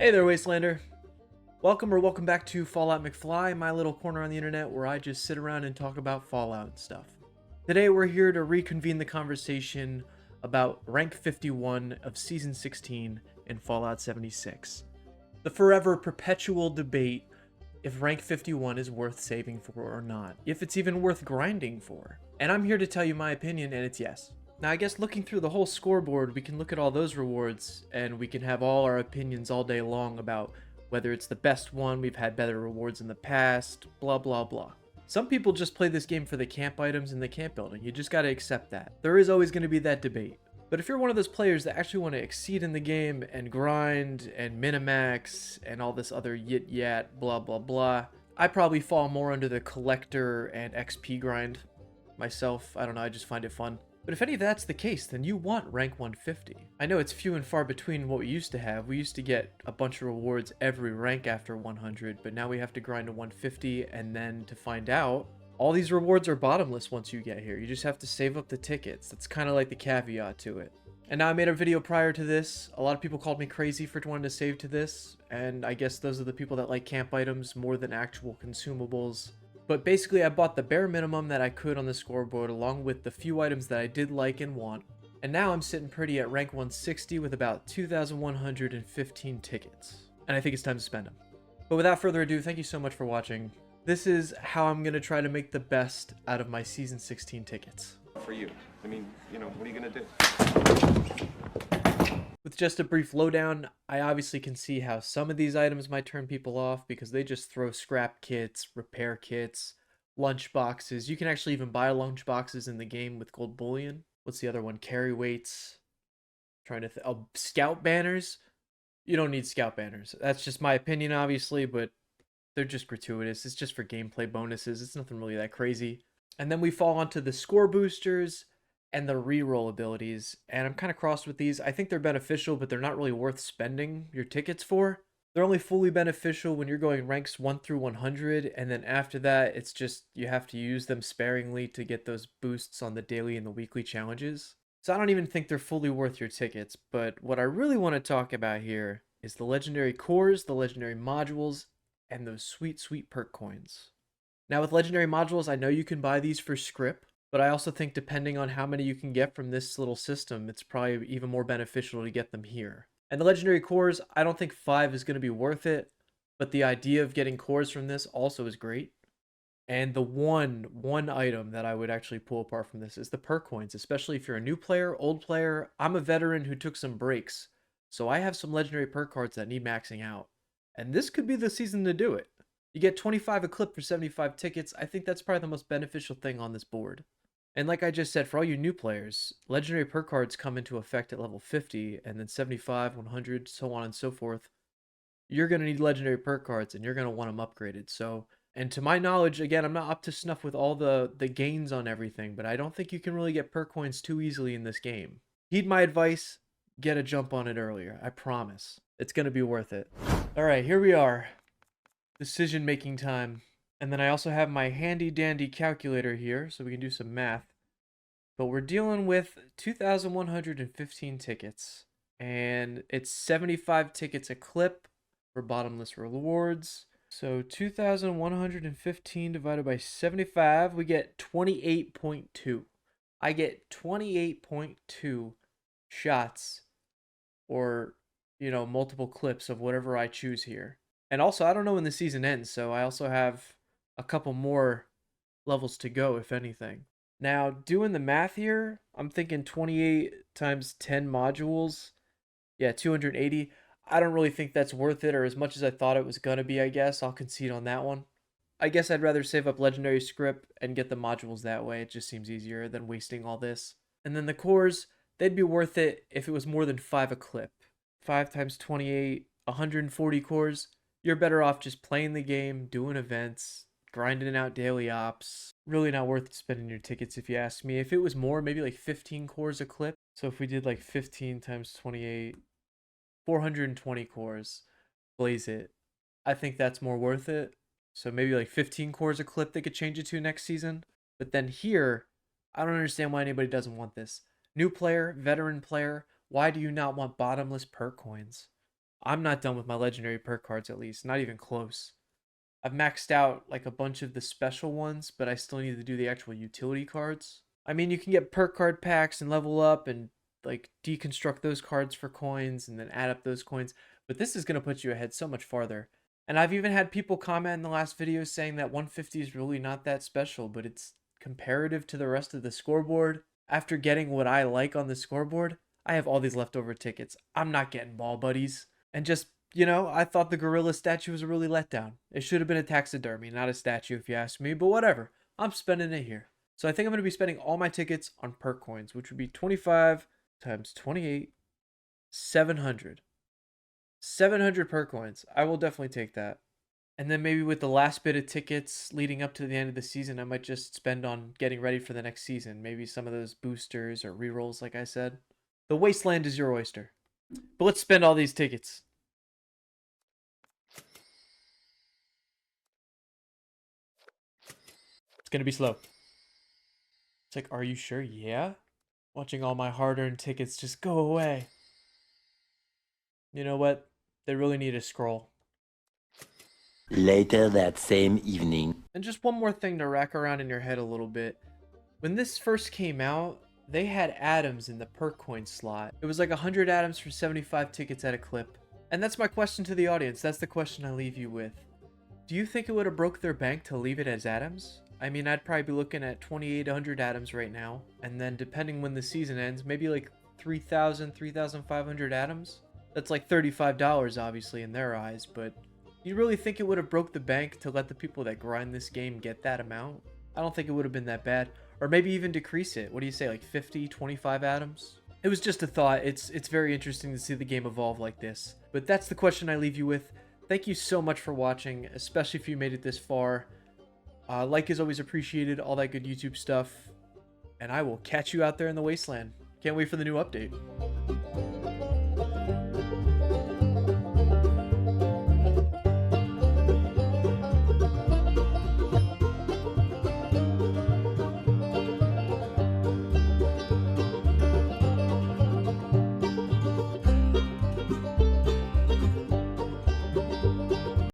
Hey there, Wastelander. Welcome back to Fallout McFly, my little corner on the internet where I just sit around and talk about Fallout and stuff. Today we're here to reconvene the conversation about rank 51 of season 16 in Fallout 76. The forever perpetual debate if rank 51 is worth saving for or not, if it's even worth grinding for. And I'm here to tell you my opinion, and it's yes. Now, I guess looking through the whole scoreboard, we can look at all those rewards, and we can have all our opinions all day long about whether it's the best one, we've had better rewards in the past, blah blah blah. Some people just play this game for the camp items and the camp building. You just gotta accept that. There is always going to be that debate. But if you're one of those players that actually want to exceed in the game and grind and minimax and all this other yit yat blah blah blah, I probably fall more under the collector and XP grind myself. I don't know, I just find it fun. But if any of that's the case, then you want rank 150. I know it's few and far between what we used to have. We used to get a bunch of rewards every rank after 100, but now we have to grind to 150, and then to find out, all these rewards are bottomless once you get here. You just have to save up the tickets. That's kind of like the caveat to it. And now I made a video prior to this. A lot of people called me crazy for wanting to save to this, and I guess those are the people that like camp items more than actual consumables. But basically, I bought the bare minimum that I could on the scoreboard along with the few items that I did like and want. And now I'm sitting pretty at rank 160 with about 2,115 tickets. And I think it's time to spend them. But without further ado, thank you so much for watching. This is how I'm going to try to make the best out of my Season 16 tickets. For you. I mean, what are you going to do? With just a brief lowdown, I obviously can see how some of these items might turn people off because they just throw scrap kits, repair kits, lunch boxes. You can actually even buy lunch boxes in the game with gold bullion. What's the other one? Carry weights. Oh, scout banners. You don't need scout banners. That's just my opinion, obviously, but they're just gratuitous. It's just for gameplay bonuses. It's nothing really that crazy. And then we fall onto the score boosters and the reroll abilities, and I'm kind of crossed with these. I think they're beneficial, but they're not really worth spending your tickets for. They're only fully beneficial when you're going ranks 1 through 100, and then after that, it's just you have to use them sparingly to get those boosts on the daily and the weekly challenges. So I don't even think they're fully worth your tickets, but what I really want to talk about here is the legendary cores, the legendary modules, and those sweet, sweet perk coins. Now with legendary modules, I know you can buy these for script, but I also think depending on how many you can get from this little system, it's probably even more beneficial to get them here. And the legendary cores, I don't think 5 is going to be worth it, but the idea of getting cores from this also is great. And the one item that I would actually pull apart from this is the perk coins, especially if you're a new player, old player. I'm a veteran who took some breaks, so I have some legendary perk cards that need maxing out. And this could be the season to do it. You get 25 a clip for 75 tickets. I think that's probably the most beneficial thing on this board. And like I just said, for all you new players, legendary perk cards come into effect at level 50, and then 75, 100, so on and so forth. You're going to need legendary perk cards, and you're going to want them upgraded. So, and to my knowledge, again, I'm not up to snuff with all the gains on everything, but I don't think you can really get perk coins too easily in this game. Heed my advice, get a jump on it earlier. I promise. It's going to be worth it. All right, here we are. Decision-making time. And then I also have my handy-dandy calculator here, so we can do some math. But we're dealing with 2,115 tickets. And it's 75 tickets a clip for bottomless rewards. So 2,115 divided by 75, we get 28.2. I get 28.2 shots or, multiple clips of whatever I choose here. And also, I don't know when the season ends, so I also have a couple more levels to go, if anything. Now, doing the math here, I'm thinking 28 times 10 modules. Yeah, 280. I don't really think that's worth it, or as much as I thought it was going to be, I guess. I'll concede on that one. I guess I'd rather save up legendary script and get the modules that way. It just seems easier than wasting all this. And then the cores, they'd be worth it if it was more than 5 a clip. 5 times 28, 140 cores. You're better off just playing the game, doing events, grinding out daily ops. Really not worth spending your tickets if you ask me. If it was more, maybe like 15 cores a clip. So if we did like 15 times 28, 420 cores, blaze it. I think that's more worth it. So maybe like 15 cores a clip they could change it to next season. But then here, I don't understand why anybody doesn't want this. New player, veteran player, why do you not want bottomless perk coins? I'm not done with my legendary perk cards, at least. Not even close. I've maxed out like a bunch of the special ones, but I still need to do the actual utility cards. I mean, you can get perk card packs and level up and like deconstruct those cards for coins and then add up those coins, but this is going to put you ahead so much farther. And I've even had people comment in the last video saying that 150 is really not that special, but it's comparative to the rest of the scoreboard. After getting what I like on the scoreboard, I have all these leftover tickets. I'm not getting ball buddies. And just, I thought the gorilla statue was a really letdown. It should have been a taxidermy, not a statue if you ask me, but whatever. I'm spending it here. So I think I'm going to be spending all my tickets on perk coins, which would be 25 times 28, 700. 700 perk coins. I will definitely take that. And then maybe with the last bit of tickets leading up to the end of the season, I might just spend on getting ready for the next season. Maybe some of those boosters or rerolls, like I said. The wasteland is your oyster. But let's spend all these tickets. It's going to be slow. It's like, are you sure? Yeah? Watching all my hard-earned tickets just go away. You know what? They really need a scroll. Later that same evening. And just one more thing to rack around in your head a little bit. When this first came out, they had atoms in the perk coin slot. It was like 100 atoms for 75 tickets at a clip. And that's my question to the audience. That's the question I leave you with. Do you think it would have broke their bank to leave it as atoms? I mean, I'd probably be looking at 2,800 atoms right now. And then depending when the season ends, maybe like 3,000, 3,500 atoms. That's like $35 obviously in their eyes, but you really think it would have broke the bank to let the people that grind this game get that amount? I don't think it would have been that bad. Or maybe even decrease it. What do you say, like 50, 25 atoms? It was just a thought. It's very interesting to see the game evolve like this. But that's the question I leave you with. Thank you so much for watching, especially if you made it this far. Like is always appreciated, all that good YouTube stuff. And I will catch you out there in the wasteland. Can't wait for the new update.